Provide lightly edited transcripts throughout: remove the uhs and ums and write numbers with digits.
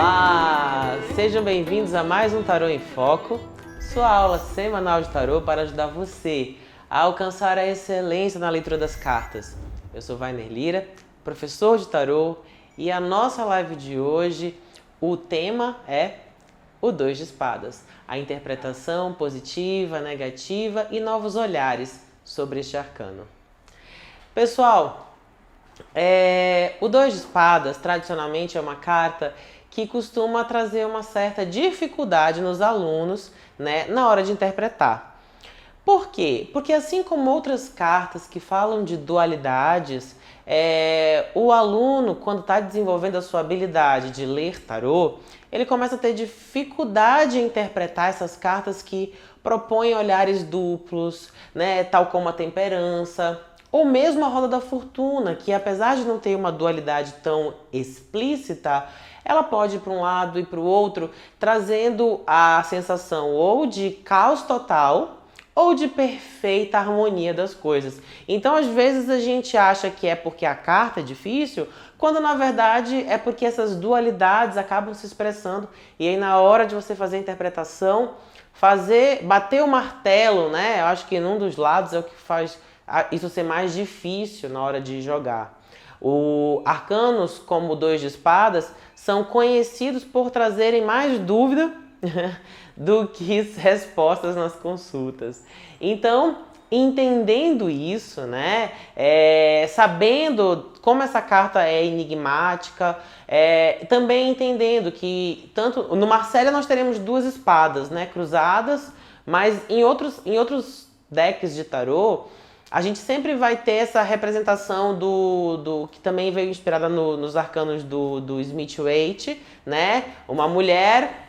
Olá! Sejam bem-vindos a mais um Tarô em Foco, sua aula semanal de tarô para ajudar você a alcançar a excelência na leitura das cartas. Eu sou Vainer Lira, professor de tarô, e a nossa live de hoje, o tema é o 2 de espadas, a interpretação positiva, negativa e novos olhares sobre este arcano. Pessoal, o 2 de espadas tradicionalmente é uma carta que costuma trazer uma certa dificuldade nos alunos, né, na hora de interpretar. Por quê? Porque assim como outras cartas que falam de dualidades, o aluno, quando está desenvolvendo a sua habilidade de ler tarô, ele começa a ter dificuldade em interpretar essas cartas que propõem olhares duplos, né, tal como a temperança, ou mesmo a roda da fortuna, que apesar de não ter uma dualidade tão explícita, ela pode ir para um lado e para o outro, trazendo a sensação ou de caos total ou de perfeita harmonia das coisas. Então, às vezes, a gente acha que é porque a carta é difícil, quando na verdade é porque essas dualidades acabam se expressando e aí na hora de você fazer a interpretação, bater o martelo, né? Eu acho que num dos lados é o que faz isso ser mais difícil na hora de jogar. Arcanos como o 2 de espadas são conhecidos por trazerem mais dúvida do que respostas nas consultas. Então, entendendo isso, né, sabendo como essa carta é enigmática, também entendendo que tanto no Marcélia nós teremos 2 espadas, né, cruzadas, mas em outros decks de tarô a gente sempre vai ter essa representação do que também veio inspirada nos arcanos do Smith-Waite, né? Uma mulher,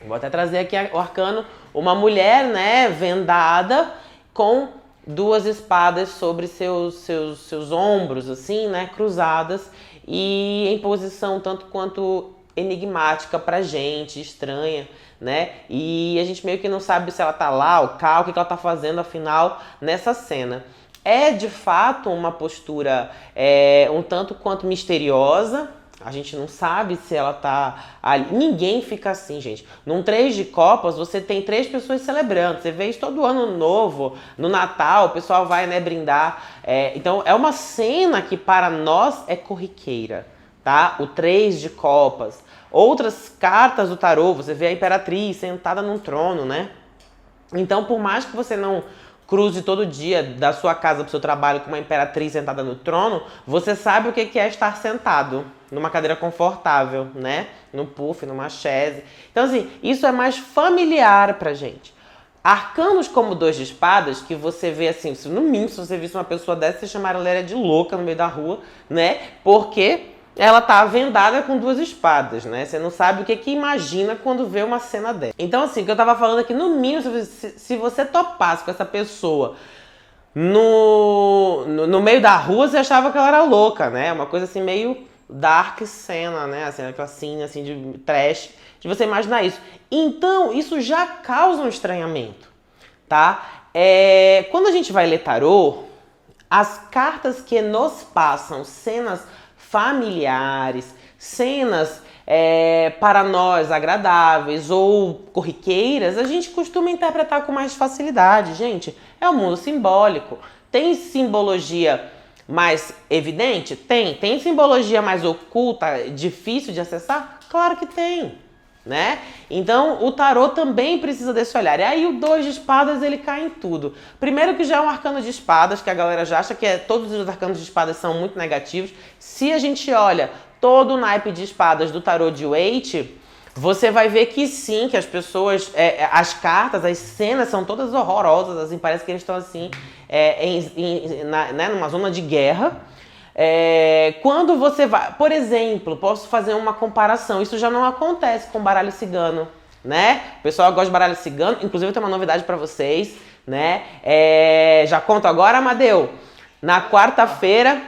vou até trazer aqui o arcano, uma mulher, né, vendada com 2 espadas sobre seus ombros, assim, né, cruzadas e em posição tanto quanto enigmática pra gente, estranha, né? E a gente meio que não sabe se ela tá lá, o que ela tá fazendo, afinal, nessa cena. É, de fato, uma postura um tanto quanto misteriosa. A gente não sabe se ela tá ali. Ninguém fica assim, gente. Num 3 de copas, você tem 3 pessoas celebrando. Você vê isso todo ano novo, no Natal, o pessoal vai, né, brindar. Então, é uma cena que para nós é corriqueira, tá? O 3 de copas. Outras cartas do tarô, você vê a imperatriz sentada num trono, né? Então, por mais que você não cruze todo dia da sua casa para o seu trabalho com uma imperatriz sentada no trono, você sabe o que é estar sentado numa cadeira confortável, né? Num puff, numa chaise. Então, assim, isso é mais familiar pra gente. Arcanos como 2 de espadas, que você vê assim, no mínimo, se você visse uma pessoa dessa, você chamaria ela de louca no meio da rua, né? Porque ela tá vendada com 2 espadas, né? Você não sabe o que imagina quando vê uma cena dessa. Então, assim, o que eu tava falando aqui, no mínimo, se você topasse com essa pessoa no meio da rua, você achava que ela era louca, né? Uma coisa assim, meio dark cena, né? Assim, aquela cena assim, de trash, de você imaginar isso. Então, isso já causa um estranhamento, tá? Quando a gente vai ler tarô, as cartas que nos passam cenas familiares, cenas para nós agradáveis ou corriqueiras, a gente costuma interpretar com mais facilidade. Gente, é um mundo simbólico. Tem simbologia mais evidente? Tem. Tem simbologia mais oculta, difícil de acessar? Claro que tem, né? Então, o tarô também precisa desse olhar. E aí, o 2 de espadas, ele cai em tudo. Primeiro que já é um arcano de espadas, que a galera já acha que todos os arcanos de espadas são muito negativos. Se a gente olha todo o naipe de espadas do tarô de Waite, você vai ver que sim, que as pessoas, as cartas, as cenas são todas horrorosas, assim, parece que eles estão assim, numa zona de guerra. Quando você vai, por exemplo, posso fazer uma comparação, isso já não acontece com baralho cigano, né? O pessoal gosta de baralho cigano, inclusive eu tenho uma novidade pra vocês, né? Já conto agora, Amadeu? Na quarta-feira,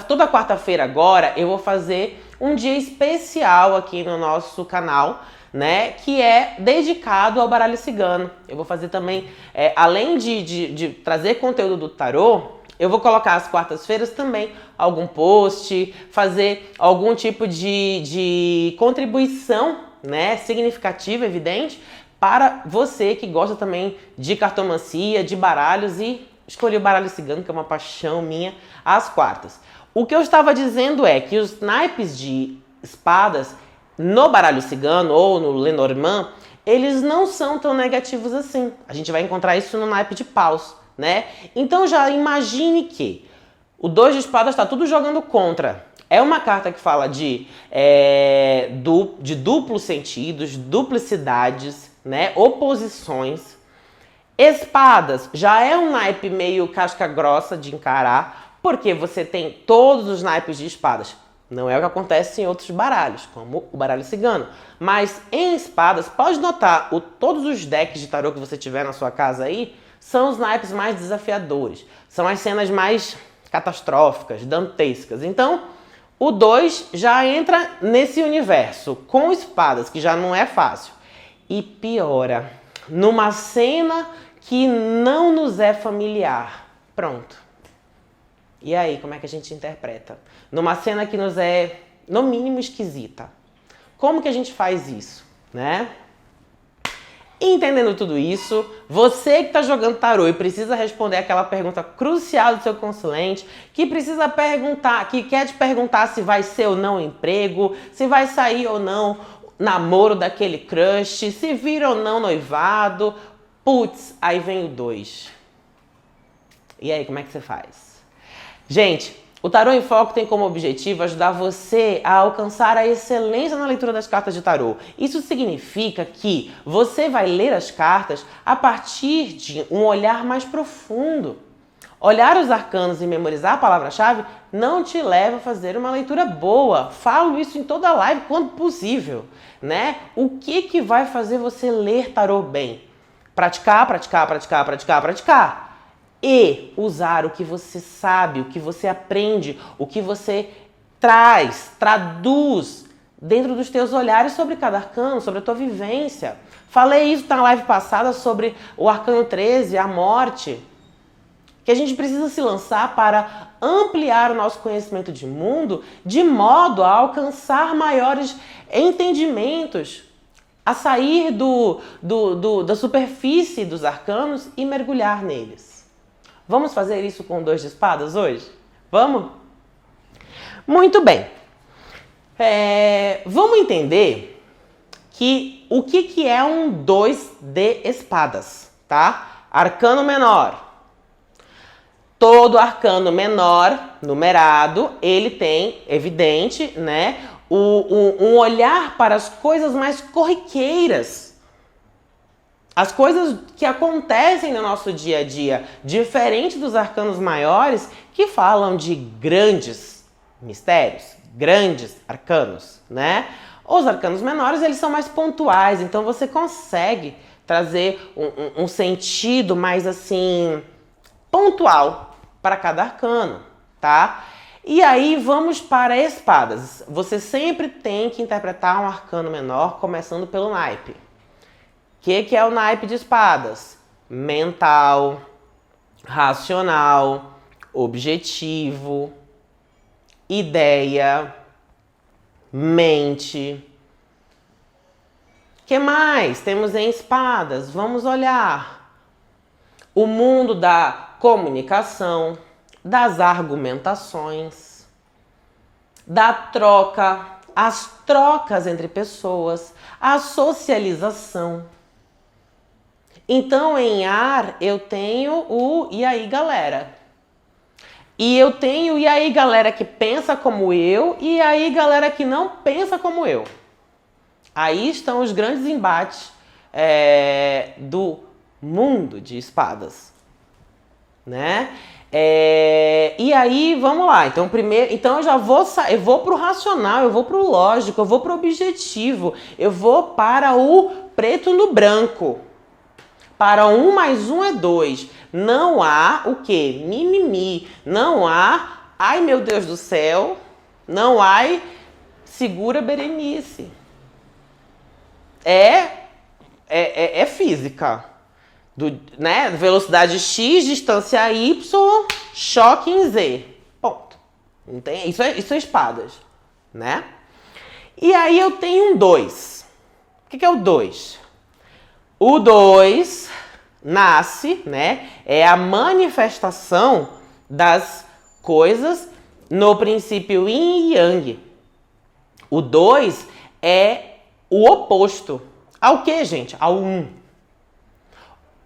toda quarta-feira agora, eu vou fazer um dia especial aqui no nosso canal, né, que é dedicado ao baralho cigano. Eu vou fazer também, além de trazer conteúdo do tarô, Eu vou colocar às quartas-feiras também algum post, fazer algum tipo de contribuição, né, significativa, evidente, para você que gosta também de cartomancia, de baralhos, e escolhi o baralho cigano, que é uma paixão minha, às quartas. O que eu estava dizendo é que os naipes de espadas no baralho cigano ou no Lenormand, eles não são tão negativos assim. A gente vai encontrar isso no naipe de paus, né? Então já imagine que o 2 de espadas está tudo jogando contra. É uma carta que fala de duplos sentidos, duplicidades, né? Oposições. Espadas já é um naipe meio casca grossa de encarar, porque você tem todos os naipes de espadas. Não é o que acontece em outros baralhos, como o baralho cigano. Mas em espadas, pode notar, todos os decks de tarô que você tiver na sua casa aí, são os naipes mais desafiadores. São as cenas mais catastróficas, dantescas. Então, o 2 já entra nesse universo, com espadas, que já não é fácil. E piora, numa cena que não nos é familiar. Pronto. E aí, como é que a gente interpreta? Numa cena que nos é, no mínimo, esquisita. Como que a gente faz isso, né? Entendendo tudo isso, você que está jogando tarô e precisa responder aquela pergunta crucial do seu consulente, que precisa perguntar, que quer te perguntar se vai ser ou não emprego, se vai sair ou não namoro daquele crush, se vira ou não noivado, putz, aí vem o 2. E aí, como é que você faz? Gente, o Tarô em Foco tem como objetivo ajudar você a alcançar a excelência na leitura das cartas de tarô. Isso significa que você vai ler as cartas a partir de um olhar mais profundo. Olhar os arcanos e memorizar a palavra-chave não te leva a fazer uma leitura boa. Falo isso em toda a live quando possível, né? O que vai fazer você ler tarô bem? Praticar, praticar, praticar, praticar, praticar. E usar o que você sabe, o que você aprende, o que você traduz dentro dos teus olhares sobre cada arcano, sobre a tua vivência. Falei isso na live passada sobre o arcano 13, a morte, que a gente precisa se lançar para ampliar o nosso conhecimento de mundo de modo a alcançar maiores entendimentos, a sair da superfície dos arcanos e mergulhar neles. Vamos fazer isso com o 2 de espadas hoje? Vamos? Muito bem. Vamos entender o que é um 2 de espadas, tá? Arcano menor. Todo arcano menor, numerado, ele tem, evidente, né, um olhar para as coisas mais corriqueiras. As coisas que acontecem no nosso dia a dia, diferente dos arcanos maiores, que falam de grandes mistérios, grandes arcanos, né? Os arcanos menores, eles são mais pontuais, então você consegue trazer um sentido mais, assim, pontual para cada arcano, tá? E aí vamos para espadas. Você sempre tem que interpretar um arcano menor começando pelo naipe. O que é o naipe de espadas? Mental, racional, objetivo, ideia, mente. O que mais temos em espadas? Vamos olhar o mundo da comunicação, das argumentações, da troca, as trocas entre pessoas, a socialização. Então, em ar, eu tenho o e aí, galera. E eu tenho e aí, galera que pensa como eu e aí, galera que não pensa como eu. Aí estão os grandes embates do mundo de espadas, né? E aí, vamos lá. Então, primeiro, eu já vou pro racional, eu vou pro lógico, eu vou pro objetivo, eu vou para o preto no branco. Para 1 mais 1 é 2. Não há o quê? Mimimi. Não há, ai meu Deus do céu, não há segura Berenice. É física. Né? Velocidade x, distância y, choque em Z. Ponto. Não tem, isso é espadas, né? E aí eu tenho um 2. O que é o 2? O 2 nasce, né? É a manifestação das coisas no princípio Yin e Yang. O 2 é o oposto. Ao que, gente? Ao 1.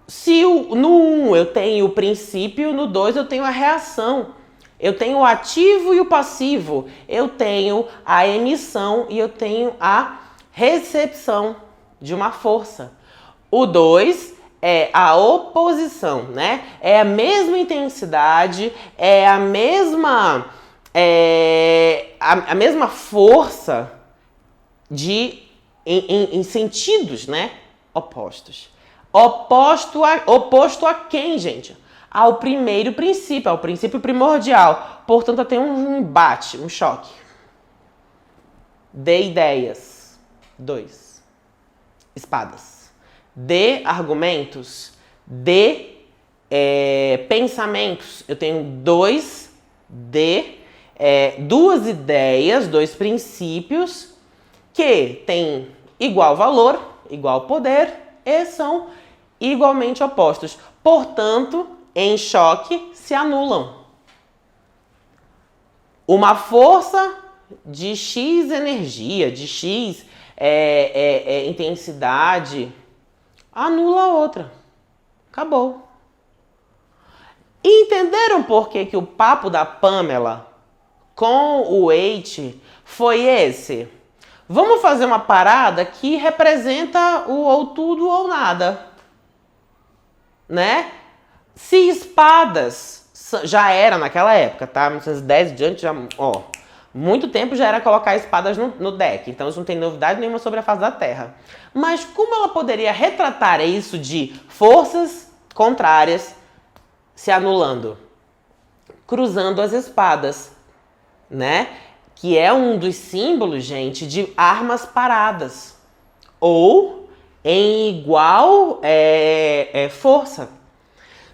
Se no 1 eu tenho o princípio, no 2 eu tenho a reação. Eu tenho o ativo e o passivo. Eu tenho a emissão e eu tenho a recepção de uma força. O 2 é a oposição, né? É a mesma intensidade, é a mesma, a mesma força em sentidos, né? Opostos. Oposto a quem, gente? Ao primeiro princípio, ao princípio primordial. Portanto, eu tenho um embate, um choque. De ideias. 2. Espadas. De argumentos. De pensamentos. Eu tenho duas ideias, 2 princípios que têm igual valor, igual poder e são igualmente opostos. Portanto, em choque se anulam. Uma força de X energia, de X intensidade, anula a outra. Acabou. Entenderam por que o papo da Pamela com o Waite foi esse? Vamos fazer uma parada que representa o ou tudo ou nada, né? Se espadas já era naquela época, tá? 1910 diante, já, muito tempo já era colocar espadas no deck. Então isso não tem novidade nenhuma sobre a face da Terra. Mas como ela poderia retratar isso de forças contrárias se anulando? Cruzando as espadas, né? Que é um dos símbolos, gente, de armas paradas. Ou em igual força.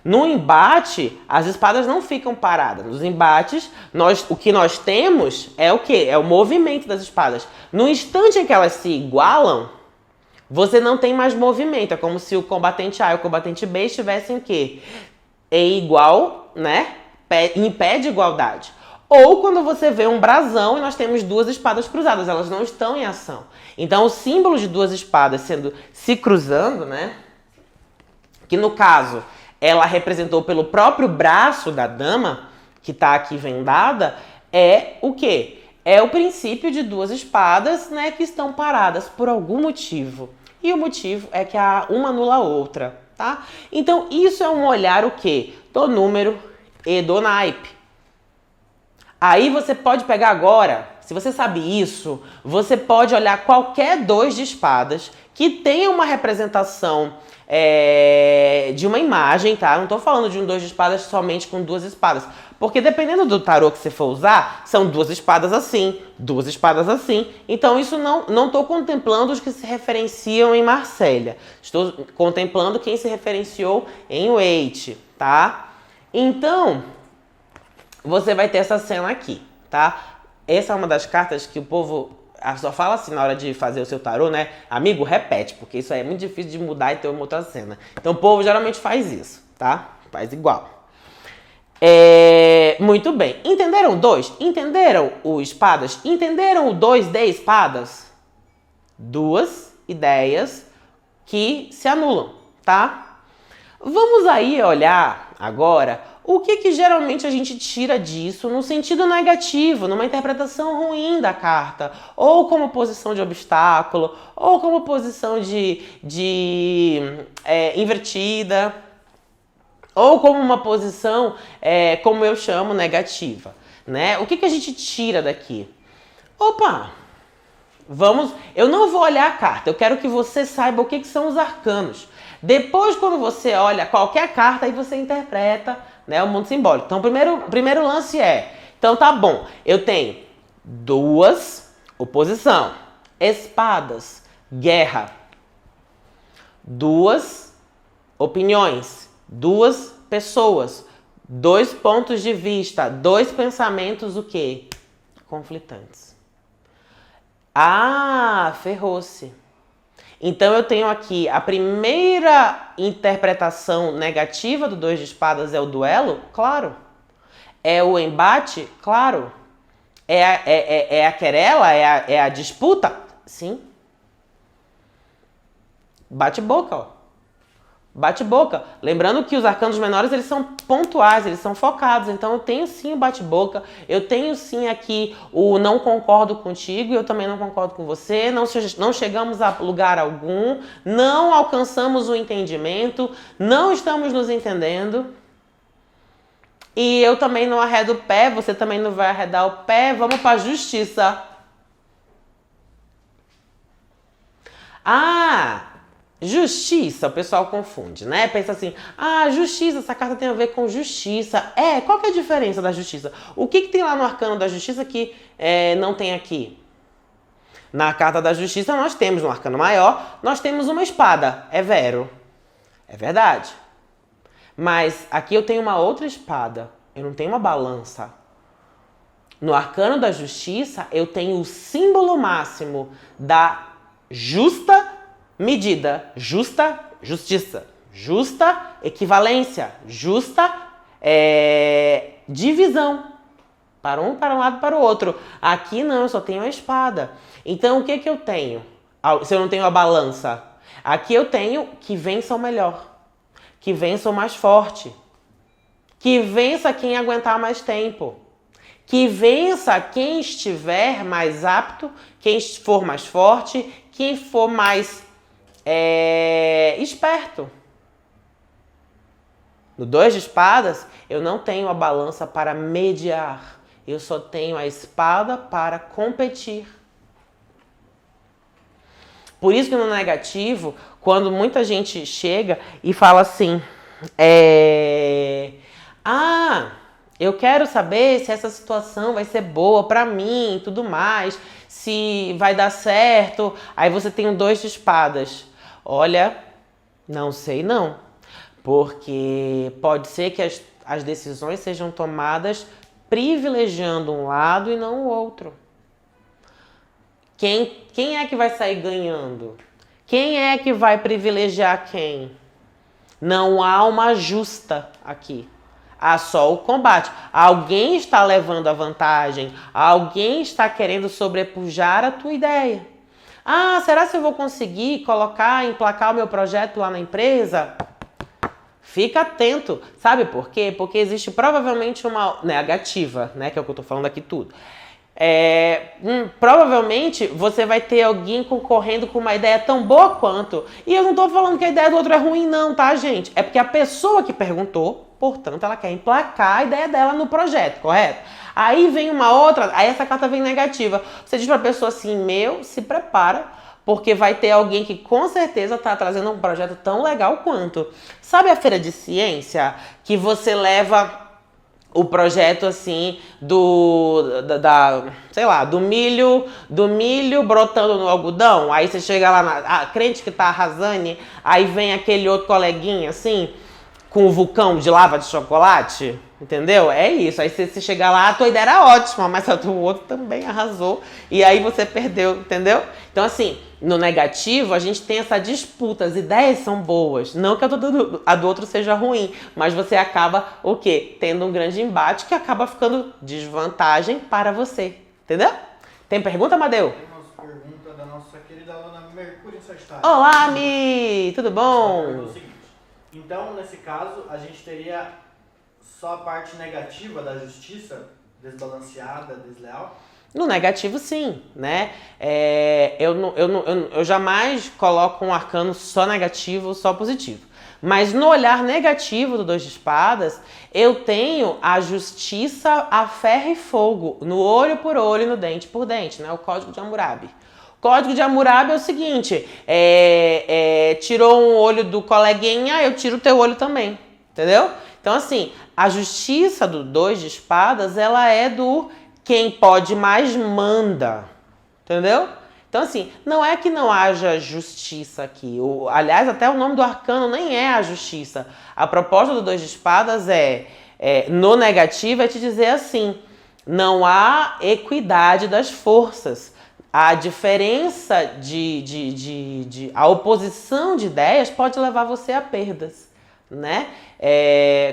No embate, as espadas não ficam paradas. Nos embates, o que nós temos é o quê? É o movimento das espadas. No instante em que elas se igualam, você não tem mais movimento. É como se o combatente A e o combatente B estivessem o quê? Em igual, né? Em pé de igualdade. Ou quando você vê um brasão e nós temos 2 espadas cruzadas. Elas não estão em ação. Então, o símbolo de 2 espadas se cruzando, né? Que no caso, ela representou pelo próprio braço da dama, que está aqui vendada, é o quê? É o princípio de 2 espadas, né, que estão paradas por algum motivo. E o motivo é que uma anula a outra, tá? Então, isso é um olhar o quê? Do número e do naipe. Aí você pode pegar agora, se você sabe isso, você pode olhar qualquer 2 de espadas que tenha uma representação de uma imagem, tá? Não tô falando de um 2 de espadas somente com 2 espadas. Porque dependendo do tarô que você for usar, são 2 espadas assim, 2 espadas assim. Então isso não tô contemplando os que se referenciam em Marsella. Estou contemplando quem se referenciou em Waite, tá? Então, você vai ter essa cena aqui, tá? Essa é uma das cartas que o povo só fala assim na hora de fazer o seu tarô, né? Amigo, repete, porque isso aí é muito difícil de mudar e ter uma outra cena. Então o povo geralmente faz isso, tá? Faz igual. Muito bem. Entenderam 2? Entenderam o espadas? Entenderam o 2 de espadas? 2 ideias que se anulam, tá? Vamos aí olhar agora o que geralmente a gente tira disso no sentido negativo, numa interpretação ruim da carta, ou como posição de obstáculo, ou como posição invertida, ou como uma posição, como eu chamo, negativa, né? O que a gente tira daqui? Opa! Eu não vou olhar a carta, eu quero que você saiba o que são os arcanos. Depois, quando você olha qualquer carta, aí você interpreta, né, o mundo simbólico. Então, o primeiro lance então tá bom, eu tenho 2, oposição, espadas, guerra, 2 opiniões, 2 pessoas, Dois pontos de vista, dois pensamentos o quê? Conflitantes. Ah, ferrou-se. Então eu tenho aqui a primeira interpretação negativa do 2 de espadas é o duelo? Claro. É o embate? Claro. É a querela? É a disputa? Sim. Bate-boca, ó. Bate-boca. Lembrando que os arcanos menores, eles são pontuais, eles são focados. Então, eu tenho sim o bate-boca. Eu tenho sim aqui o não concordo contigo. Eu também não concordo com você. Não chegamos a lugar algum. Não alcançamos o entendimento. Não estamos nos entendendo. E eu também não arredo o pé. Você também não vai arredar o pé. Vamos para a justiça. Ah! Justiça, o pessoal confunde, né? Pensa assim, justiça, essa carta tem a ver com justiça. Qual que é a diferença da justiça? O que tem lá no arcano da justiça que não tem aqui? Na carta da justiça nós temos, no arcano maior, nós temos uma espada, é vero. É verdade. Mas aqui eu tenho uma outra espada, eu não tenho uma balança. No arcano da justiça eu tenho o símbolo máximo da justa medida, justiça, justa equivalência, justa divisão. Para um lado, para o outro. Aqui não, eu só tenho a espada. Então o que eu tenho? Se eu não tenho a balança? Aqui eu tenho que vença o melhor. Que vença o mais forte. Que vença quem aguentar mais tempo. Que vença quem estiver mais apto, quem for mais forte, quem for mais esperto. No 2 de espadas, eu não tenho a balança para mediar. Eu só tenho a espada para competir. Por isso que no negativo, quando muita gente chega e fala assim, eu quero saber se essa situação vai ser boa pra mim e tudo mais, se vai dar certo. Aí você tem um 2 de espadas. Olha, não sei não, porque pode ser que as decisões sejam tomadas privilegiando um lado e não o outro. Quem é que vai sair ganhando? Quem é que vai privilegiar quem? Não há uma justa aqui. Há só o combate. Alguém está levando a vantagem. Alguém está querendo sobrepujar a tua ideia. Será que eu vou conseguir emplacar o meu projeto lá na empresa? Fica atento. Sabe por quê? Porque existe provavelmente uma negativa, né? Que é o que eu tô falando aqui tudo. Provavelmente você vai ter alguém concorrendo com uma ideia tão boa quanto. E eu não tô falando que a ideia do outro é ruim não, tá, gente? É porque a pessoa que perguntou, portanto, ela quer emplacar a ideia dela no projeto, correto? Aí vem uma outra, aí essa carta vem negativa. Você diz pra pessoa assim, se prepara, porque vai ter alguém que com certeza tá trazendo um projeto tão legal quanto. Sabe a feira de ciência? Que você leva o projeto assim do milho brotando no algodão. Aí você chega lá a crente que tá arrasando, aí vem aquele outro coleguinha assim, com o vulcão de lava de chocolate, entendeu? É isso. Aí você chegar lá, a tua ideia era ótima, mas o outro também arrasou e aí você perdeu, entendeu? Então assim, no negativo a gente tem essa disputa, as ideias são boas, não que a do outro seja ruim, mas você acaba o quê? Tendo um grande embate que acaba ficando desvantagem para você, entendeu? Tem pergunta, Amadeu? Tem uma pergunta da nossa querida aluna Mercúrio em Sagitário. Olá, Mi! Tudo bom? Então, nesse caso, a gente teria só a parte negativa da justiça, desbalanceada, desleal? No negativo, sim, né? Eu jamais coloco um arcano só negativo, só positivo. Mas no olhar negativo do 2 de espadas, eu tenho a justiça a ferro e fogo, no olho por olho, no dente por dente, né? O Código de Hammurabi. O Código de Hammurabi é o seguinte, tirou um olho do coleguinha, eu tiro o teu olho também, entendeu? Então assim, a justiça do 2 de espadas, ela é do quem pode mais manda, entendeu? Então assim, não é que não haja justiça aqui, aliás, até o nome do arcano nem é a justiça. A proposta do 2 de espadas no negativo é te dizer assim, não há equidade das forças. A diferença a oposição de ideias pode levar você a perdas, né?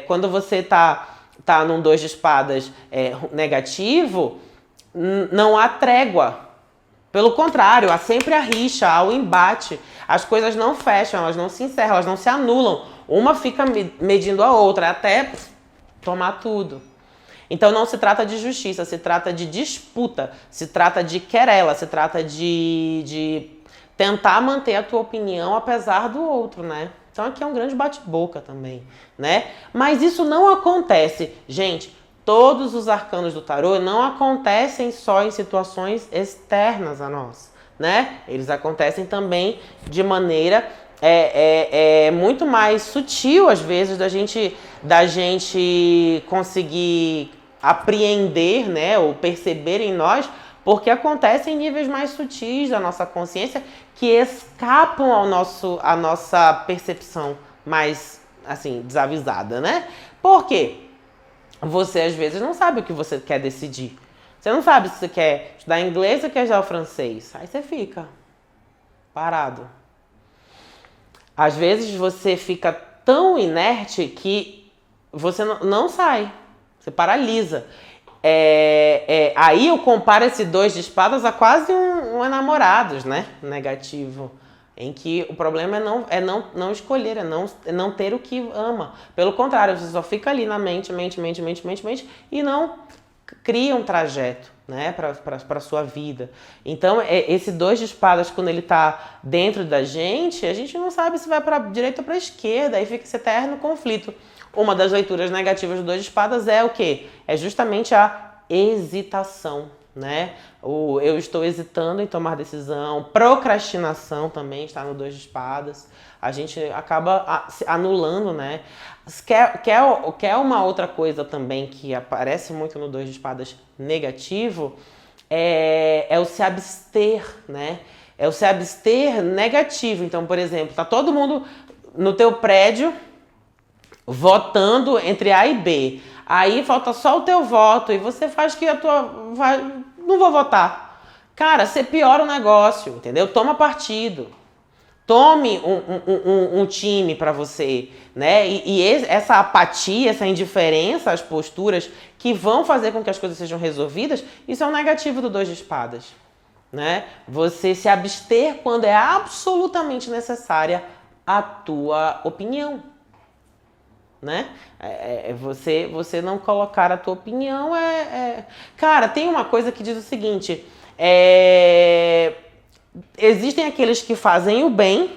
Quando você tá num 2 de espadas negativo, não há trégua. Pelo contrário, há sempre a rixa, há o embate. As coisas não fecham, elas não se encerram, elas não se anulam. Uma fica medindo a outra, até tomar tudo. Então não se trata de justiça, se trata de disputa, se trata de querela, se trata de tentar manter a tua opinião apesar do outro, né? Então aqui é um grande bate-boca também, né? Mas isso não acontece, gente, todos os arcanos do tarô não acontecem só em situações externas a nós, né? Eles acontecem também de maneira muito mais sutil, às vezes, da gente conseguir apreender, né, ou perceber em nós, porque acontece em níveis mais sutis da nossa consciência que escapam à nossa percepção mais, assim, desavisada, né? Por quê? Você, às vezes, não sabe o que você quer decidir. Você não sabe se você quer estudar inglês ou quer estudar o francês. Aí você fica parado. Às vezes você fica tão inerte que você não sai. Você paralisa. Aí eu comparo esse 2 de espadas a quase um enamorados, né? Negativo. Em que o problema é não escolher, é não ter o que ama. Pelo contrário, você só fica ali na mente, e não cria um trajeto, né, para sua vida. Então, esse 2 de espadas, quando ele tá dentro da gente, a gente não sabe se vai para direita ou para esquerda, aí fica esse eterno conflito. Uma das leituras negativas do 2 de espadas é o quê? É justamente a hesitação, né? Eu estou hesitando em tomar decisão, procrastinação também está no 2 de espadas. A gente acaba se anulando, né? Quer uma outra coisa também que aparece muito no 2 de espadas negativo, é o se abster, né? É o se abster negativo. Então, por exemplo, tá todo mundo no teu prédio votando entre A e B. Aí falta só o teu voto e você faz que não vou votar. Cara, você piora o negócio, entendeu? Toma partido. Tome um time para você, né? E essa apatia, essa indiferença às posturas que vão fazer com que as coisas sejam resolvidas, isso é um negativo do 2 de espadas, né? Você se abster quando é absolutamente necessária a tua opinião, né? Você não colocar a tua opinião Cara, tem uma coisa que diz o seguinte, existem aqueles que fazem o bem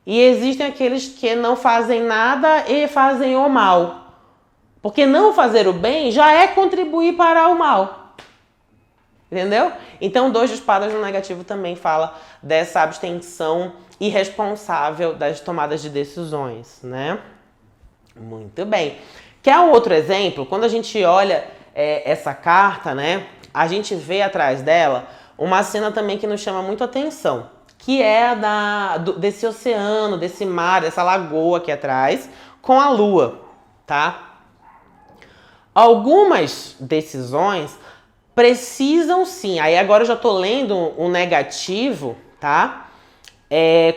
e existem aqueles que não fazem nada e fazem o mal. Porque não fazer o bem já é contribuir para o mal. Entendeu? Então, 2 de espadas no negativo também fala dessa abstenção irresponsável das tomadas de decisões, né? Muito bem. Quer um outro exemplo? Quando a gente olha essa carta, né? A gente vê atrás dela uma cena também que nos chama muito a atenção, que é desse oceano, desse mar, dessa lagoa aqui atrás, com a lua, tá? Algumas decisões precisam sim, aí agora eu já tô lendo um negativo, tá?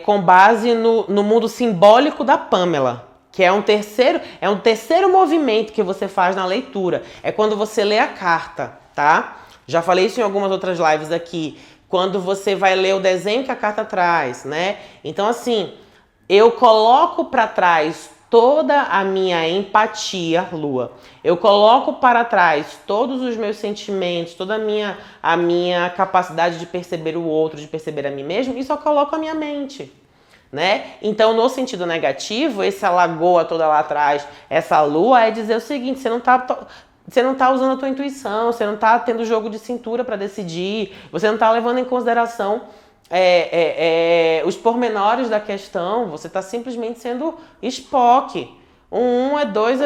Com base no mundo simbólico da Pamela, que é um terceiro movimento que você faz na leitura. É quando você lê a carta, tá? Já falei isso em algumas outras lives aqui. Quando você vai ler o desenho que a carta traz, né? Então, assim, eu coloco para trás toda a minha empatia, Lua. Eu coloco para trás todos os meus sentimentos, toda a minha capacidade de perceber o outro, de perceber a mim mesmo, e só coloco a minha mente, né? Então, no sentido negativo, essa lagoa toda lá atrás, essa lua, é dizer o seguinte, você não tá usando a tua intuição, você não tá tendo jogo de cintura para decidir, você não tá levando em consideração os pormenores da questão, você tá simplesmente sendo Spock, Um é 2,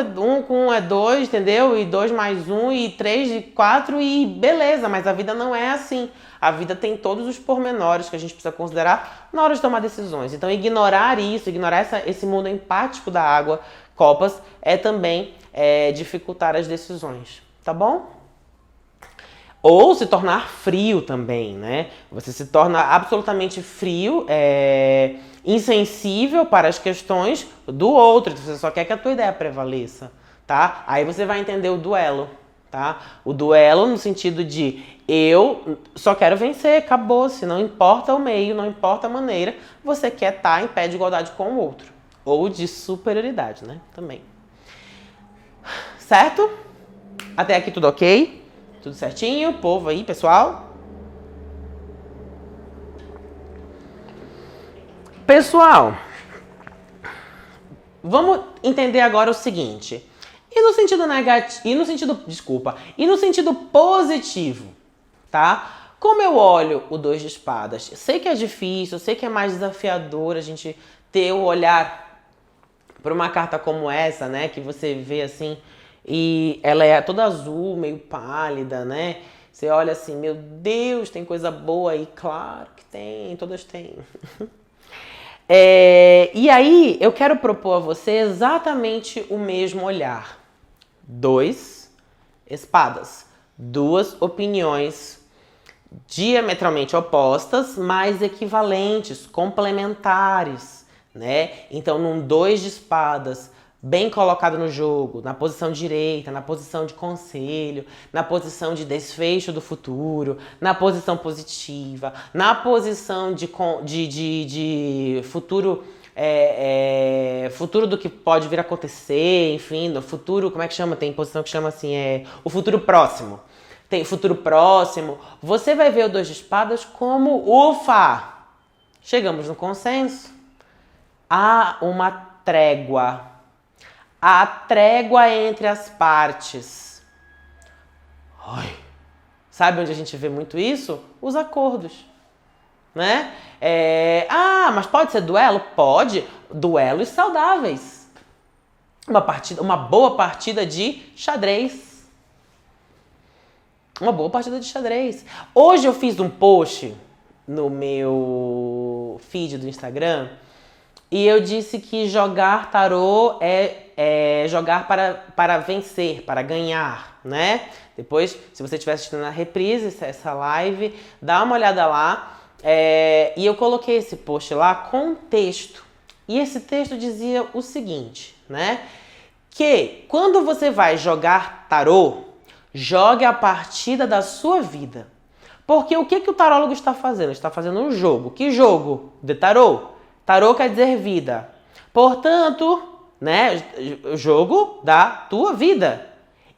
com 1 é 2, entendeu? E 2 mais 1, e 3, e 4, e beleza. Mas a vida não é assim. A vida tem todos os pormenores que a gente precisa considerar na hora de tomar decisões. Então, ignorar isso, ignorar esse mundo empático da água, copas, é também dificultar as decisões, tá bom? Ou se tornar frio também, né? Você se torna absolutamente frio, insensível para as questões do outro. Você só quer que a tua ideia prevaleça, tá? Aí você vai entender o duelo, tá? O duelo no sentido de eu só quero vencer, acabou-se. Não importa o meio, não importa a maneira. Você quer estar em pé de igualdade com o outro. Ou de superioridade, né? Também. Certo? Até aqui tudo ok? Tudo certinho? Povo aí, pessoal? Pessoal, vamos entender agora o seguinte. E no sentido negativo, e no sentido positivo, tá? Como eu olho o 2 de espadas, sei que é difícil, sei que é mais desafiador a gente ter o olhar para uma carta como essa, né? Que você vê assim, e ela é toda azul, meio pálida, né? Você olha assim, meu Deus, tem coisa boa aí. Claro que tem, todas têm. E aí, eu quero propor a você exatamente o mesmo olhar. 2 espadas. 2 opiniões diametralmente opostas, mas equivalentes, complementares, né? Então, num 2 de espadas, bem colocado no jogo, na posição direita, na posição de conselho, na posição de desfecho do futuro, na posição positiva, na posição de futuro, futuro do que pode vir a acontecer, enfim, no futuro, como é que chama? Tem posição que chama assim, o futuro próximo. Tem futuro próximo. Você vai ver o 2 de espadas como, ufa, chegamos no consenso. Há uma trégua. A trégua entre as partes. Ai. Sabe onde a gente vê muito isso? Os acordos, né? Mas pode ser duelo? Pode. Duelos saudáveis. Uma boa partida de xadrez. Uma boa partida de xadrez. Hoje eu fiz um post no meu feed do Instagram e eu disse que jogar tarô é jogar para vencer, para ganhar, né? Depois, se você estiver assistindo na reprise, essa live, dá uma olhada lá. E eu coloquei esse post lá com texto. E esse texto dizia o seguinte, né? Que quando você vai jogar tarô, jogue a partida da sua vida. Porque o que o tarólogo está fazendo? Ele está fazendo um jogo. Que jogo? De tarô. Tarô quer dizer vida. Portanto, né, jogo da tua vida.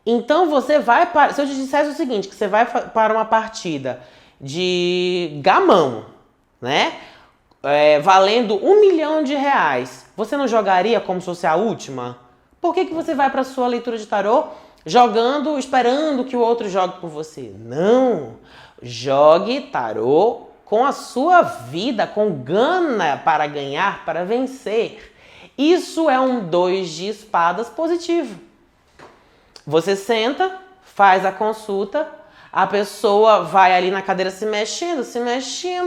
Então você vai para... Se eu te dissesse o seguinte, que você vai para uma partida de gamão, né? Valendo R$1 milhão, você não jogaria como se fosse a última? Por que você vai para a sua leitura de tarô jogando, esperando que o outro jogue por você? Não! Jogue tarô com a sua vida, com gana para ganhar, para vencer. Isso é um 2 de espadas positivo. Você senta, faz a consulta, a pessoa vai ali na cadeira se mexendo,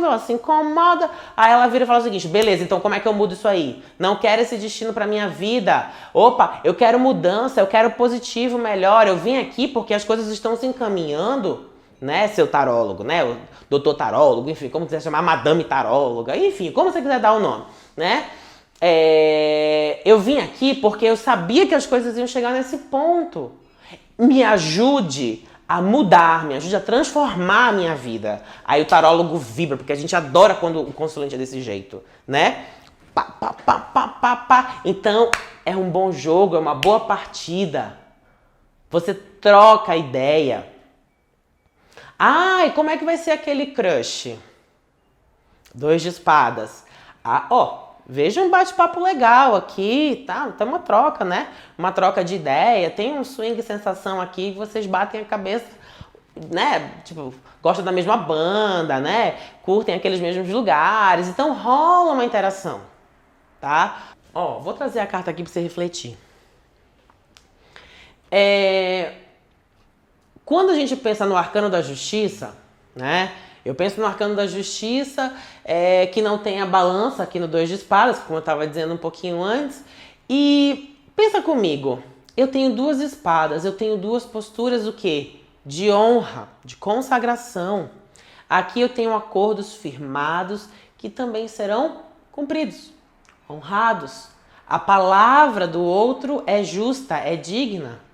ela se incomoda, aí ela vira e fala o seguinte, beleza, então como é que eu mudo isso aí? Não quero esse destino pra minha vida. Opa, eu quero mudança, eu quero positivo, melhor, eu vim aqui porque as coisas estão se encaminhando, né, seu tarólogo, né, o doutor tarólogo, enfim, como quiser chamar, madame taróloga, enfim, como você quiser dar o nome, né? Eu vim aqui porque eu sabia que as coisas iam chegar nesse ponto. Me ajude a mudar, me ajude a transformar a minha vida. Aí o tarólogo vibra, porque a gente adora quando o consulente é desse jeito, né? Pá, pá, pá, pá, pá, pá. Então, é um bom jogo, é uma boa partida. Você troca a ideia. E como é que vai ser aquele crush? 2 de espadas. Veja um bate-papo legal aqui, tá? Tem uma troca, né? Uma troca de ideia, tem um swing sensação aqui que vocês batem a cabeça, né? Tipo, gostam da mesma banda, né? Curtem aqueles mesmos lugares, então rola uma interação, tá? Vou trazer a carta aqui pra você refletir. Quando a gente pensa no arcano da justiça, né? Eu penso no arcano da justiça, que não tem a balança aqui no 2 de espadas, como eu estava dizendo um pouquinho antes. E pensa comigo, eu tenho 2 espadas, eu tenho 2 posturas, o quê? De honra, de consagração. Aqui eu tenho acordos firmados que também serão cumpridos, honrados. A palavra do outro é justa, é digna.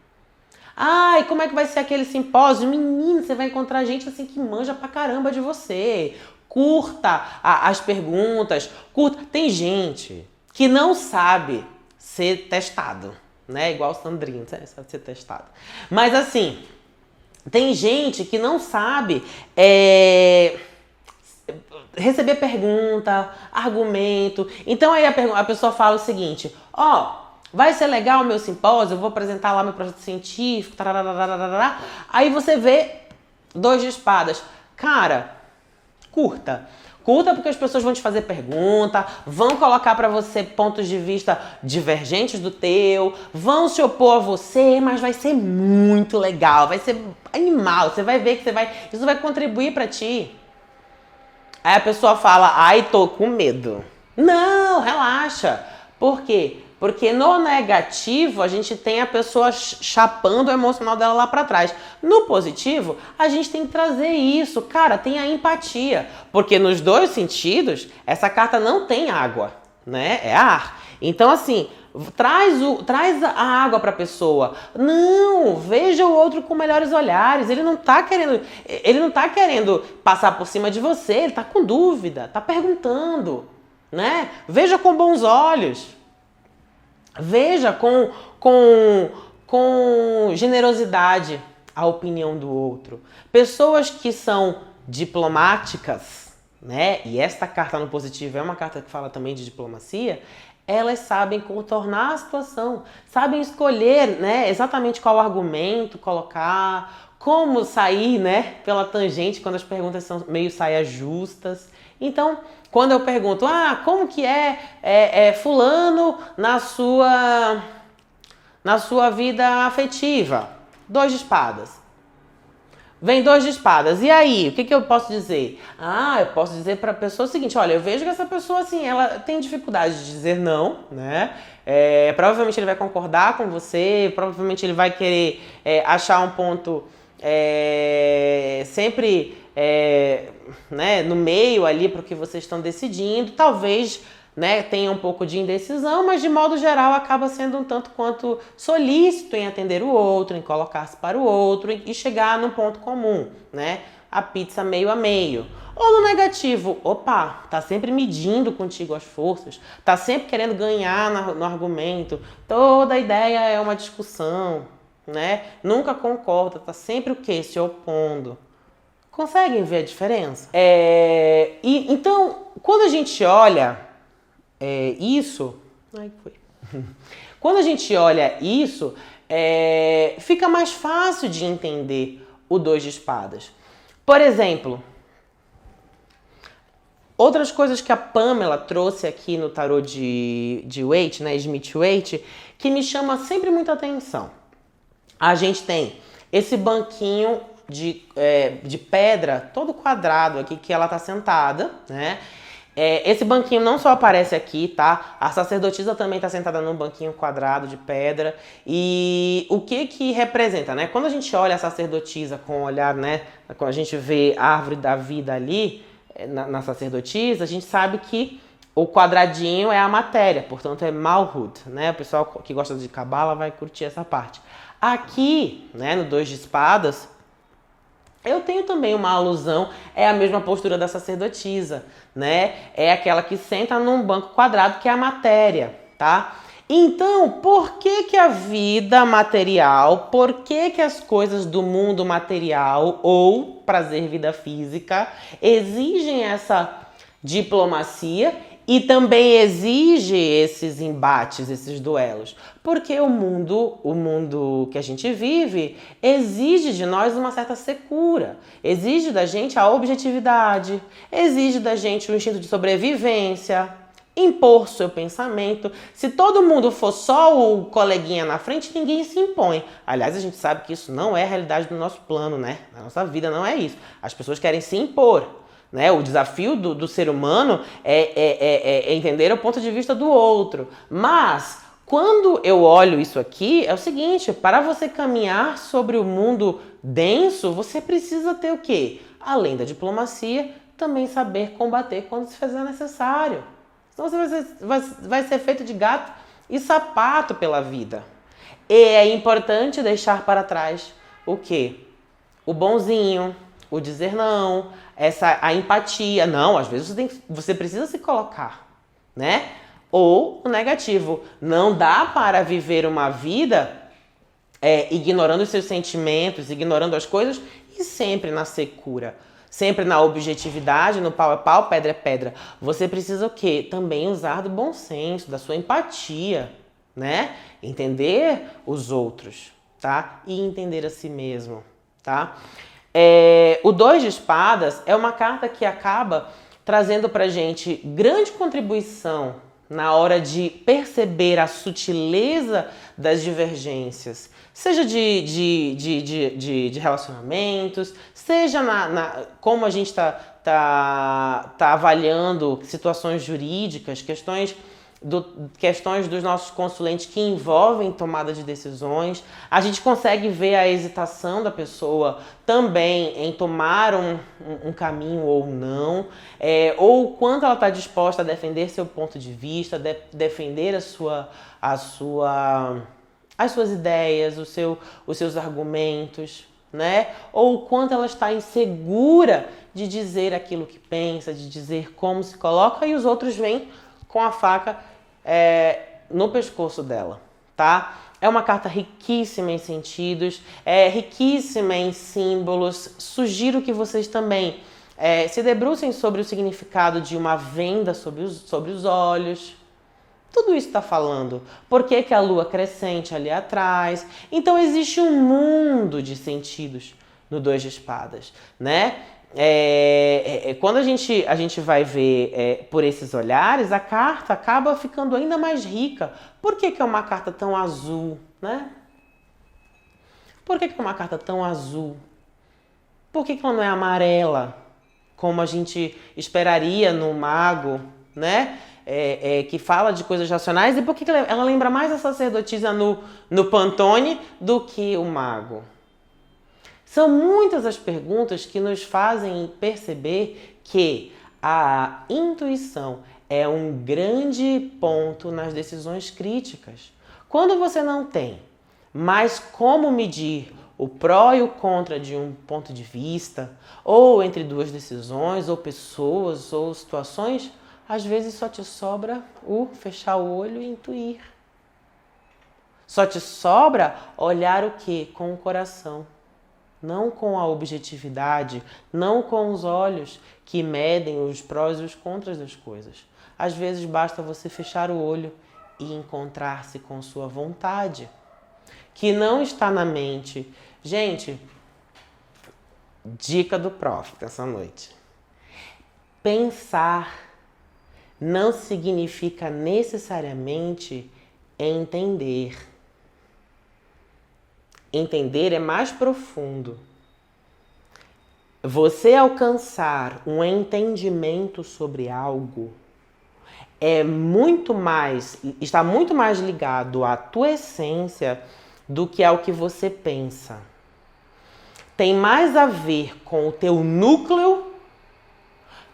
Ai, como é que vai ser aquele simpósio? Menino, você vai encontrar gente assim que manja pra caramba de você. Curta as perguntas, curta. Tem gente que não sabe ser testado, né? Igual o Sandrinho, sabe ser testado. Mas assim, tem gente que não sabe receber pergunta, argumento. Então aí a pessoa fala o seguinte, vai ser legal o meu simpósio, eu vou apresentar lá meu projeto científico, tarararararara. Aí você vê 2 de espadas. Cara, curta. Curta porque as pessoas vão te fazer pergunta, vão colocar pra você pontos de vista divergentes do teu, vão se opor a você, mas vai ser muito legal, vai ser animal. Você vai ver que isso vai contribuir pra ti. Aí a pessoa fala, ai, tô com medo. Não, relaxa. Por quê? Porque no negativo, a gente tem a pessoa chapando o emocional dela lá pra trás. No positivo, a gente tem que trazer isso. Cara, tem a empatia. Porque nos 2 sentidos, essa carta não tem água, né? É ar. Então, assim, traz a água pra pessoa. Não, veja o outro com melhores olhares. Ele não tá querendo passar por cima de você. Ele tá com dúvida, tá perguntando, né? Veja com bons olhos. Veja com generosidade a opinião do outro. Pessoas que são diplomáticas, né? E esta carta no positivo é uma carta que fala também de diplomacia. Elas sabem contornar a situação, sabem escolher, né, exatamente qual argumento colocar, como sair, né, pela tangente quando as perguntas são meio saias justas. Então, quando eu pergunto, como que é fulano na sua vida afetiva? 2 de espadas. Vem 2 de espadas. E aí, o que eu posso dizer? Eu posso dizer para a pessoa o seguinte, olha, eu vejo que essa pessoa, assim, ela tem dificuldade de dizer não, né? Provavelmente ele vai concordar com você, provavelmente ele vai querer achar um ponto sempre né, no meio ali para o que vocês estão decidindo. Talvez, né, tenha um pouco de indecisão, mas de modo geral acaba sendo um tanto quanto solícito em atender o outro, em colocar-se para o outro e chegar num ponto comum, né? A pizza meio a meio. Ou no negativo, tá sempre medindo contigo as forças, tá sempre querendo ganhar no argumento, toda ideia é uma discussão, né? Nunca concorda, tá sempre o quê? Se opondo. Conseguem ver a diferença? Então, quando a gente olha isso... Quando a gente olha isso, fica mais fácil de entender o 2 de espadas. Por exemplo, outras coisas que a Pamela trouxe aqui no tarô de Waite, né, Smith-Waite, que me chama sempre muita atenção. A gente tem esse banquinho de pedra, todo quadrado aqui, que ela tá sentada, né? Esse banquinho não só aparece aqui, tá? A sacerdotisa também tá sentada num banquinho quadrado de pedra. E o que representa, né? Quando a gente olha a sacerdotisa com o olhar, né? Quando a gente vê a árvore da vida ali, na sacerdotisa, a gente sabe que o quadradinho é a matéria, portanto é Malhut, né? O pessoal que gosta de cabala vai curtir essa parte. Aqui, né, no 2 de espadas, eu tenho também uma alusão, é a mesma postura da sacerdotisa, né? É aquela que senta num banco quadrado, que é a matéria, tá? Então, por que a vida material, por que as coisas do mundo material ou prazer vida física exigem essa diplomacia e também exige esses embates, esses duelos? Porque o mundo que a gente vive exige de nós uma certa secura, exige da gente a objetividade, exige da gente o instinto de sobrevivência, impor seu pensamento. Se todo mundo for só o coleguinha na frente, ninguém se impõe. Aliás, a gente sabe que isso não é a realidade do nosso plano, né? Na nossa vida não é isso. As pessoas querem se impor, né? O desafio do ser humano é entender o ponto de vista do outro. Mas, quando eu olho isso aqui, é o seguinte, para você caminhar sobre o mundo denso, você precisa ter o quê? Além da diplomacia, também saber combater quando se fizer necessário. Senão você vai ser feito de gato e sapato pela vida. E é importante deixar para trás o quê? O bonzinho, o dizer não, a empatia. Não, às vezes você precisa se colocar, né? Ou o negativo. Não dá para viver uma vida ignorando os seus sentimentos, ignorando as coisas e sempre na secura. Sempre na objetividade, no pau é pau, pedra é pedra. Você precisa o quê? Também usar do bom senso, da sua empatia, né? Entender os outros, tá? E entender a si mesmo, tá? O 2 de espadas é uma carta que acaba trazendo pra gente grande contribuição na hora de perceber a sutileza das divergências, seja de relacionamentos, seja como a gente tá avaliando situações jurídicas, questões dos nossos consulentes que envolvem tomada de decisões. A gente consegue ver a hesitação da pessoa também em tomar um caminho ou não, ou o quanto ela está disposta a defender seu ponto de vista, defender as suas ideias, os seus argumentos, né? Ou o quanto ela está insegura de dizer aquilo que pensa, de dizer como se coloca, e os outros vêm com a faca no pescoço dela, tá? É uma carta riquíssima em sentidos, riquíssima em símbolos. Sugiro que vocês também se debrucem sobre o significado de uma venda sobre os olhos. Tudo isso está falando. Por que que a lua crescente ali atrás? Então existe um mundo de sentidos no 2 de espadas, né? Quando a gente vai ver por esses olhares, a carta acaba ficando ainda mais rica. Por que que é uma carta tão azul, né? Por que que é uma carta tão azul? Por que que ela não é amarela, como a gente esperaria no mago, né? Que fala de coisas racionais. E por que que ela lembra mais a sacerdotisa no Pantone do que o mago? São muitas as perguntas que nos fazem perceber que a intuição é um grande ponto nas decisões críticas. Quando você não tem mais como medir o pró e o contra de um ponto de vista, ou entre duas decisões, ou pessoas, ou situações, às vezes só te sobra o fechar o olho e intuir. Só te sobra olhar o quê? Com o coração. Não com a objetividade, não com os olhos que medem os prós e os contras das coisas. Às vezes basta você fechar o olho e encontrar-se com sua vontade, que não está na mente. Gente, dica do prof dessa noite. Pensar não significa necessariamente entender. Entender é mais profundo. Você alcançar um entendimento sobre algo está muito mais ligado à tua essência do que ao que você pensa. Tem mais a ver com o teu núcleo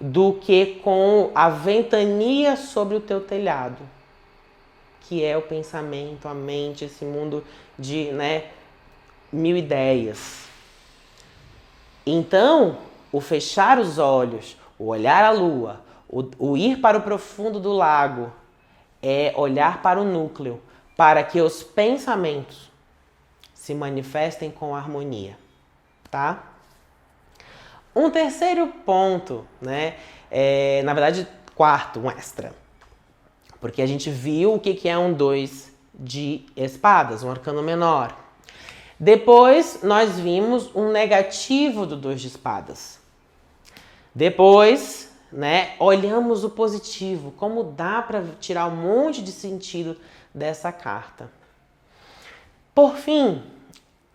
do que com a ventania sobre o teu telhado, que é o pensamento, a mente, esse mundo de, mil ideias. Então, o fechar os olhos, o olhar à lua, o ir para o profundo do lago, é olhar para o núcleo, para que os pensamentos se manifestem com harmonia, tá? Um terceiro ponto, na verdade, quarto, um extra, porque a gente viu o que é um 2 de espadas, um arcano menor. Depois, nós vimos um negativo do 2 de espadas. Depois, né? Olhamos o positivo, como dá para tirar um monte de sentido dessa carta. Por fim,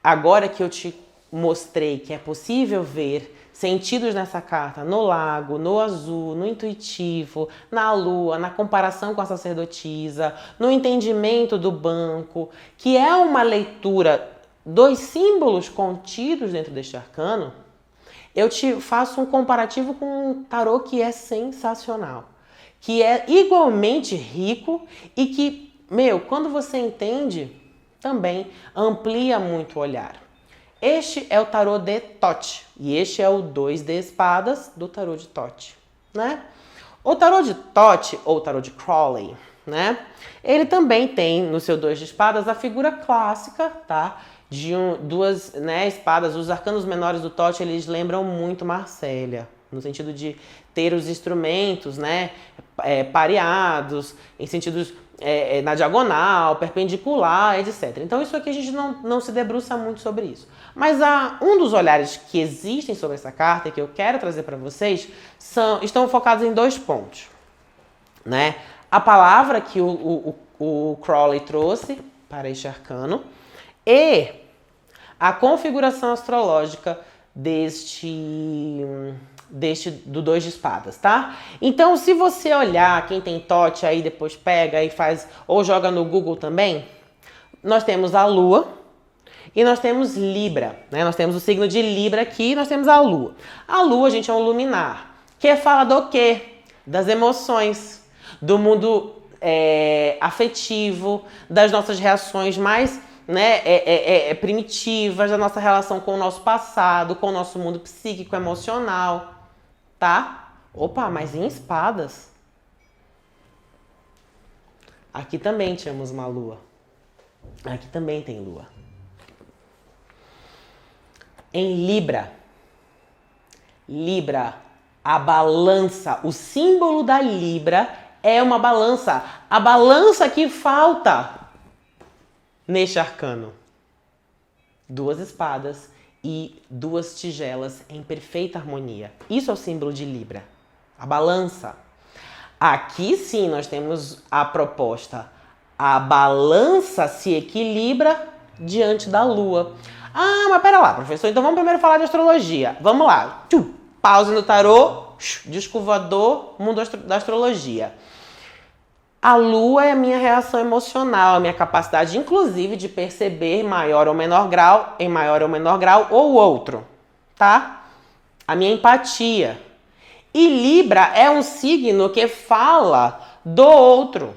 agora que eu te mostrei que é possível ver sentidos nessa carta no lago, no azul, no intuitivo, na lua, na comparação com a sacerdotisa, no entendimento do banco, que é uma leitura dos símbolos contidos dentro deste arcano, eu te faço um comparativo com um tarô que é sensacional, que é igualmente rico e que, quando você entende, também amplia muito o olhar. Este é o tarô de Thoth e este é o 2 de espadas do tarô de Thoth, né? O tarô de Thoth, ou tarô de Crowley, né? Ele também tem no seu 2 de espadas a figura clássica, tá? De duas, né, espadas. Os arcanos menores do Thoth, eles lembram muito Marsella, no sentido de ter os instrumentos, né, pareados, em sentidos na diagonal, perpendicular, etc. Então isso aqui a gente não se debruça muito sobre isso. Mas um dos olhares que existem sobre essa carta e que eu quero trazer para vocês estão focados em 2 pontos, né? A palavra que o Crowley trouxe para este arcano e a configuração astrológica do 2 de espadas, tá? Então, se você olhar, quem tem Thoth aí depois pega e faz, ou joga no Google também, nós temos a Lua e nós temos Libra, né? Nós temos o signo de Libra aqui e nós temos a Lua. A Lua, gente, é um luminar, que fala do quê? Das emoções, do mundo afetivo, das nossas reações mais, né, primitivas, da nossa relação com o nosso passado, com o nosso mundo psíquico, emocional, tá? Opa, mas em espadas, aqui também temos uma lua. Aqui também tem lua. Em Libra, a balança, o símbolo da Libra é uma balança. A balança que falta neste arcano. 2 espadas e 2 tigelas em perfeita harmonia. Isso é o símbolo de Libra. A balança. Aqui sim nós temos a proposta. A balança se equilibra diante da lua. Ah, mas pera lá, professor. Então vamos primeiro falar de astrologia. Vamos lá. Pause no tarô. Disco voador, mundo da astrologia. A lua é a minha reação emocional, a minha capacidade, inclusive, de perceber em maior ou menor grau, ou outro, tá? A minha empatia. E Libra é um signo que fala do outro,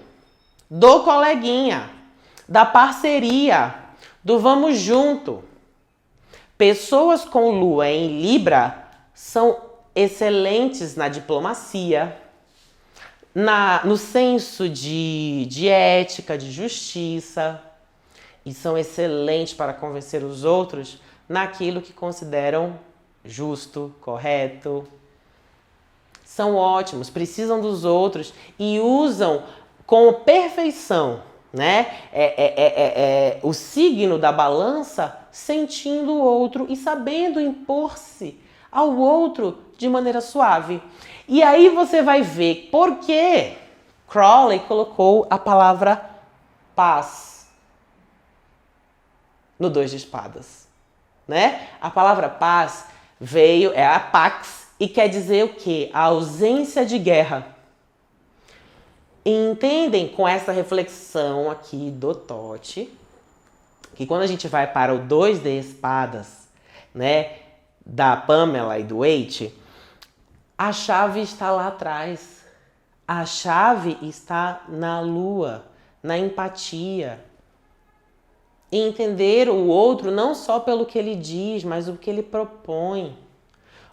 do coleguinha, da parceria, do vamos junto. Pessoas com lua em Libra são excelentes na diplomacia, no senso de ética, de justiça, e são excelentes para convencer os outros naquilo que consideram justo, correto. São ótimos, precisam dos outros e usam com perfeição, né? O signo da balança, sentindo o outro e sabendo impor-se ao outro de maneira suave. E aí você vai ver por que Crowley colocou a palavra paz no 2 de espadas, né? A palavra paz é a pax e quer dizer o quê? A ausência de guerra. E entendem com essa reflexão aqui do Thoth que quando a gente vai para o 2 de espadas, né, da Pamela e do Waite, a chave está lá atrás. A chave está na lua, na empatia. E entender o outro não só pelo que ele diz, mas o que ele propõe.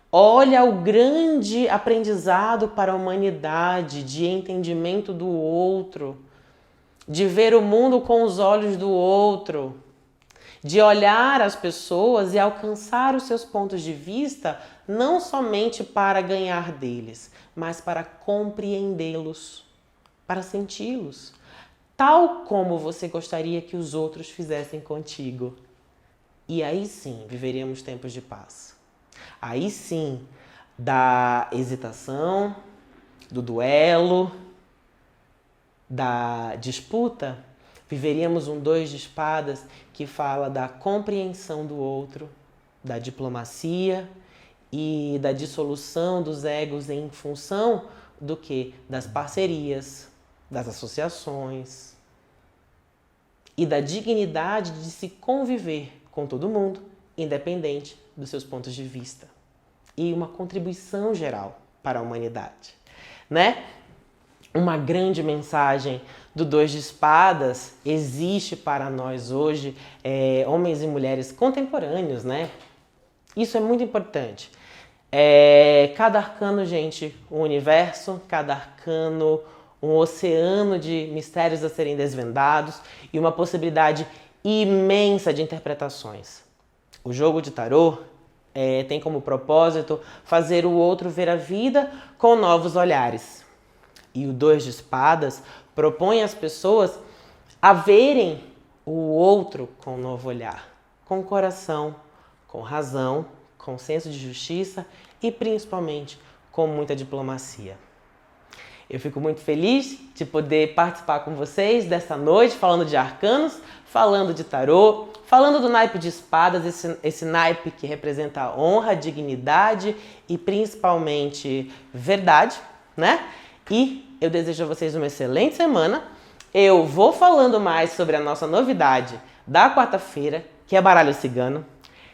Olha o grande aprendizado para a humanidade de entendimento do outro, de ver o mundo com os olhos do outro, de olhar as pessoas e alcançar os seus pontos de vista não somente para ganhar deles, mas para compreendê-los, para senti-los, tal como você gostaria que os outros fizessem contigo. E aí sim, viveríamos tempos de paz. Aí sim, da hesitação, do duelo, da disputa, viveríamos um 2 de espadas que fala da compreensão do outro, da diplomacia e da dissolução dos egos em função do quê? Das parcerias, das associações e da dignidade de se conviver com todo mundo, independente dos seus pontos de vista. E uma contribuição geral para a humanidade, né? Uma grande mensagem do 2 de espadas existe para nós hoje, homens e mulheres contemporâneos, né? Isso é muito importante. Cada arcano, gente, um universo, cada arcano, um oceano de mistérios a serem desvendados e uma possibilidade imensa de interpretações. O jogo de tarô tem como propósito fazer o outro ver a vida com novos olhares. E o 2 de espadas propõe às pessoas a verem o outro com um novo olhar, com coração, com razão, com senso de justiça e principalmente com muita diplomacia. Eu fico muito feliz de poder participar com vocês dessa noite, falando de arcanos, falando de tarô, falando do naipe de espadas, esse naipe que representa honra, dignidade e principalmente verdade, né? E eu desejo a vocês uma excelente semana. Eu vou falando mais sobre a nossa novidade da quarta-feira, que é baralho cigano.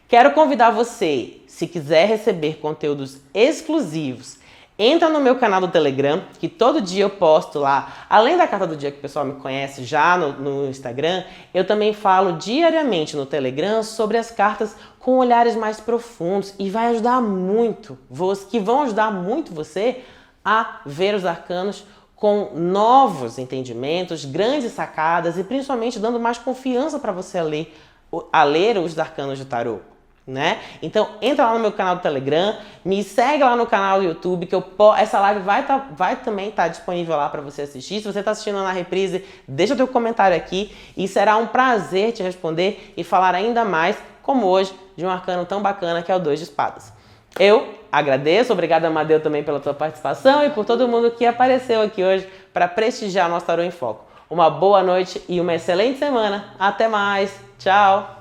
Quero convidar você, se quiser receber conteúdos exclusivos, entra no meu canal do Telegram, que todo dia eu posto lá. Além da carta do dia que o pessoal me conhece já no Instagram, eu também falo diariamente no Telegram sobre as cartas com olhares mais profundos e vai ajudar muito, que vão ajudar muito você a ver os arcanos com novos entendimentos, grandes sacadas e principalmente dando mais confiança para você a ler os arcanos de tarô, né? Então entra lá no meu canal do Telegram, me segue lá no canal do YouTube, que essa live vai também estar disponível lá para você assistir. Se você está assistindo na reprise, deixa o teu comentário aqui e será um prazer te responder e falar ainda mais, como hoje, de um arcano tão bacana que é o 2 de espadas. Eu agradeço, obrigado Amadeu também pela tua participação e por todo mundo que apareceu aqui hoje para prestigiar o nosso Tarô em Foco. Uma boa noite e uma excelente semana. Até mais. Tchau.